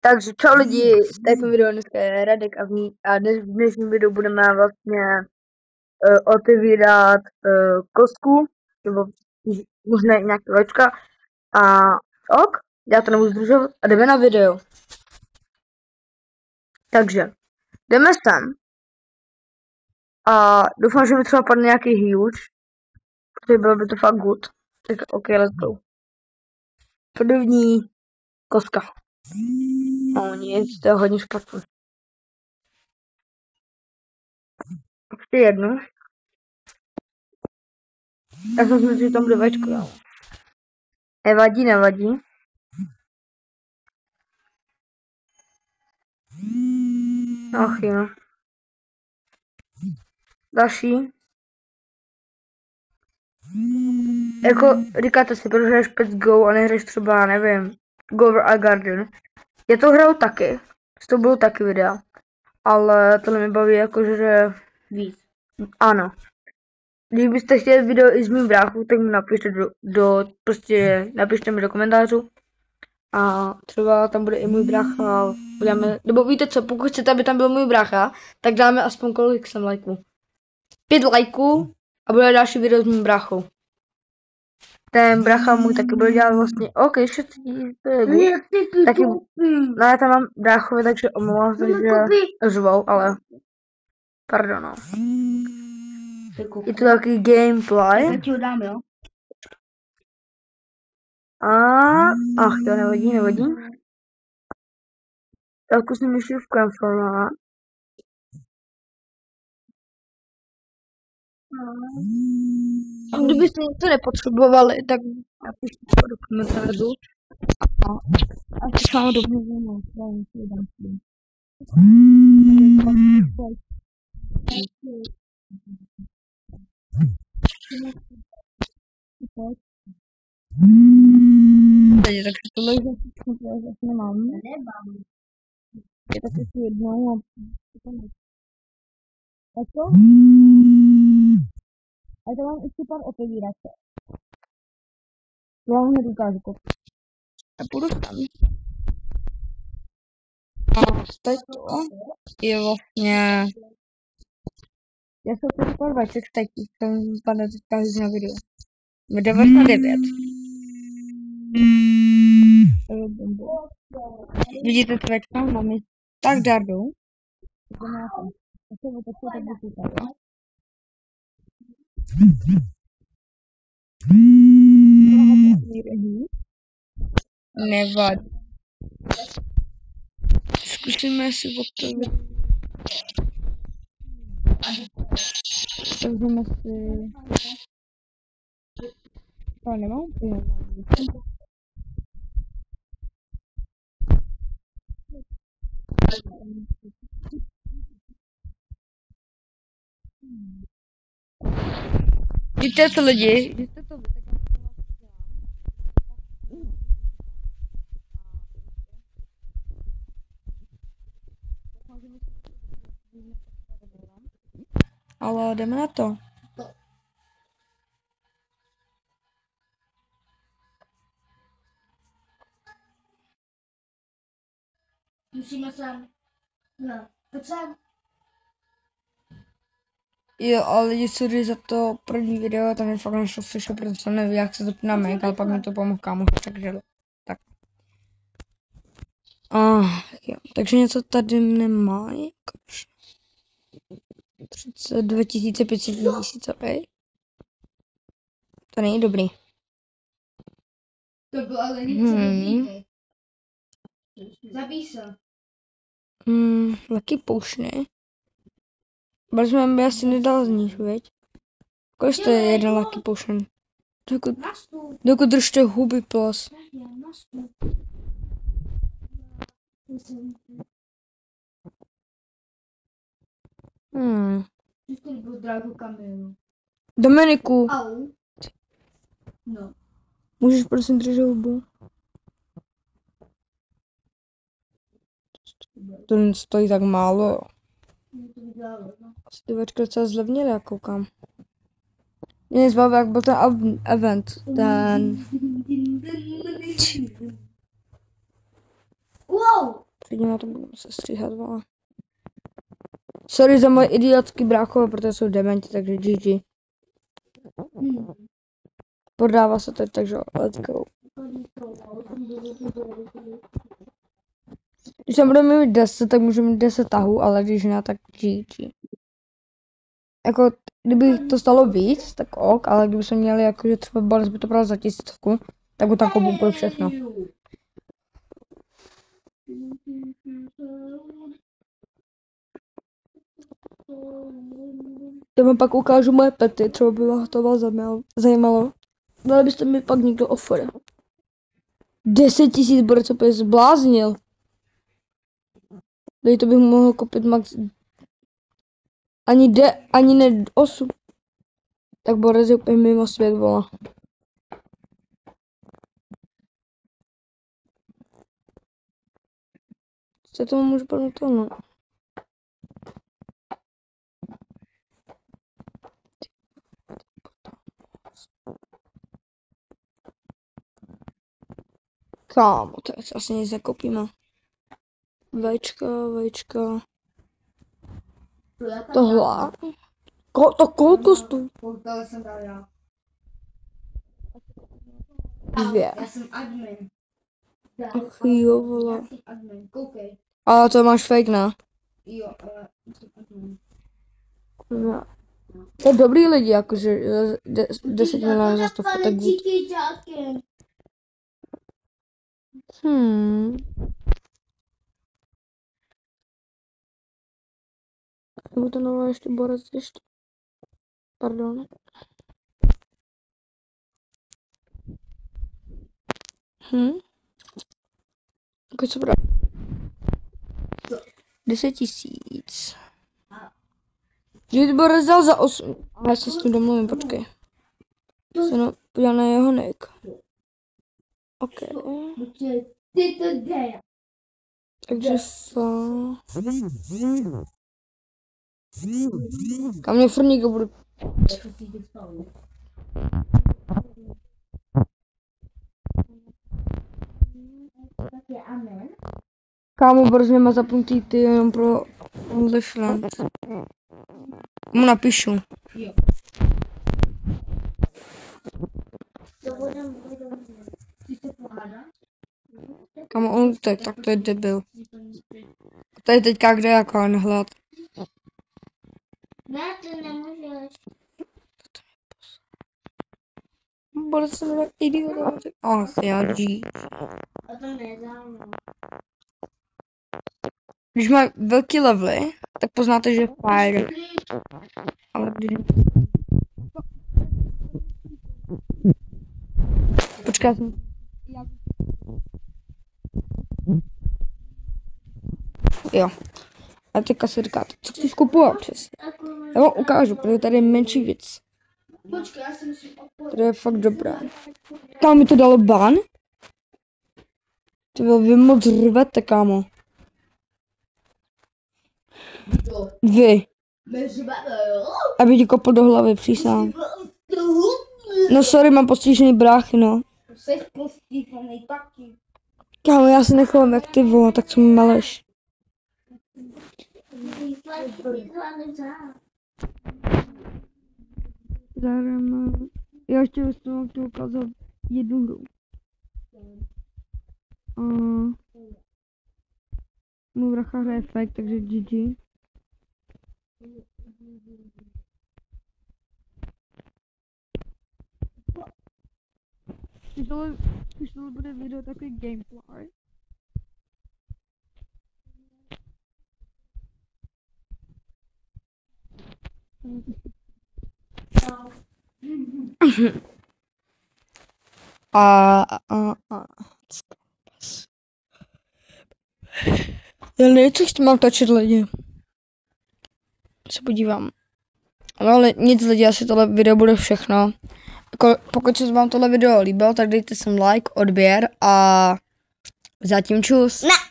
Takže čau lidi, z této video dneska je Radek a v dnešním videu budeme vlastně otevírat kostku, nebo možná i nějaké vačka a ok, já to nebudu zdržovat a jdeme na video. Takže, jdeme sem a doufám, že mi třeba padne nějaký huge, protože bylo by to fakt good. Tak ok, let's go. První kostka. No nic, to je hodně špatný. Ještě jednu. Já jsem si myslel, že tam bude vačko, jo. Nevadí, nevadí. Ach jo. Další. Jako říkáte si, proč hraješ Pets Go a nehraješ třeba, nevím, Go a Garden. Já to hraju taky, to bylo taky videa, ale tohle mi baví jakože víc. Ano. Když byste chtěli video i s mým bráchou, tak mi napište prostě napište mi do komentářů. A třeba tam bude i můj brácha, uděláme, nebo víte co, pokud chcete, aby tam byl můj brácha, tak dáme aspoň kolik jsem lajků. 5 lajků a bude další video s mým bráchou. Ten bracha můj taky bude dělat vlastně, ok, ještě to je taky, no já tam mám bráchovi, takže omlouvám se, že řvou, ale pardon, no. Je to taky gameplay. Já ti ho dám, jo? Ach jo, nevadí. Tak zkusím ještě v formát. A kdybyste to nepotřebovali, tak napište to do komentářů. A to s vámi domluvím. Takže tohle zase nemám. Je tak ještě jednou a co? A to mám ještě pár otevírače. To vám hned ukážu. A půjdu tam. A teď to je vlastně... Já jsem to říkal 20, teď jsem pane teďka na video. 99. Vidíte tvečka? Máme tak dardu. Nevadí. Zkusíme si otevřít. Otevřeme si... To nemám úplně. Víte co lidi? Víte to tak ale jdeme na to. Musíme sem. No, pojď sem. Jo, ale lidi, sorry za to první video, tam je fakt našlo všechno, protože jsem neví, jak se zapíná Mac, ale pak mi to pomohl kámoš, takže tak. Jo, takže něco tady nemá, jakož. 32 500 ok. To není dobrý. To bylo ale něco dobrý. Zabij se. Lucky Potiony. Protože by asi nedal z nich, viď? Kolik to je jeden Lucky Potion? Dokud držte huby, plus. Dominiku. Au. No. Můžeš prosím držet hubu? To stojí tak málo, jo. Asi ty vačky docela zlevnily, jak koukám. Mě nezbaví, jak byl ten event, ten... Wow! Klidně to budeme se stříhat, vole. Sorry za moje idiotský bráchové, protože jsou dementi, takže GG. Prodává se to, takže let's go. Když tam budeme mít 10, tak můžeme mít 10 tahů, ale když ne, tak GG. Jako, kdyby to stalo víc, tak ok, ale kdyby jsme měli, jakože třeba Boris by to bral za 1000, tak by tam koupil všechno. Já vám pak ukážu moje pety, třeba by vás to zajímalo. Dali byste mi pak někdo offer. 10 000 Boris, co by zbláznil. Tady to bych mohl koupit max. Ani ne 8. Tak Boris je úplně mimo svět, vola. Co tomu můžu padnout to, no. Kámo, to je asi nic nekoupíme. Vejčka. Tohle. To kolko stojí? Tohle jsem dal já. 2. Já jsem admin. Ach jo, vole. Já jsem admin, koukej. Ale to máš fake, ne? Jo, ale jsem admin. No. To je dobrý lidi, jakože 10 milionů za 100 tak good. Nebo to nová ještě Boris ještě. Pardon. Jako co brát? 10 000. Že Boris dal za 8. A já se s tím domluvím, počkej. Se no, podívám na jeho nick. OK. Ty to jde. Takže kam mě furt někdo bude. Kámo, Boris nemá zapnutý ty jenom pro OnlyFans. Mu napíšu. Jo. Ty se pohádáš? Kámo, on utek, tak to je debil. To je teďka kde jako nehled. Ne, ty nemůžeš. Boris se mi idiot. Asi já G. A to nedám. Když má velký levely, tak poznáte, že je fire. Ale když... Počkej, jo. A teďka si říkáte, co chceš kupovat přesně. Já vám ukážu, protože tady je menší věc. Počkej, já si musím odpovědět. To je fakt dobré. Tam mi to dalo ban? Ty vy moc rvete, kámo. Vy. Aby ti kopl do hlavy, přísám. No sorry, mám postižený bráchy, no. Jsi postižený taky. Kámo, já se nechovám jak ty, vole, tak co mi meleš. Já ještě bych to chtěl ukázat jednu hru. Můj bracha hraje fake, takže GG. Když tohle bude video takový gameplay. Já nevím, co mám točit lidi. Se podívám. No ale nic lidi, asi tohle video bude všechno. Jako, pokud se vám tohle video líbilo, tak dejte sem like, odběr a zatím čus. Ne.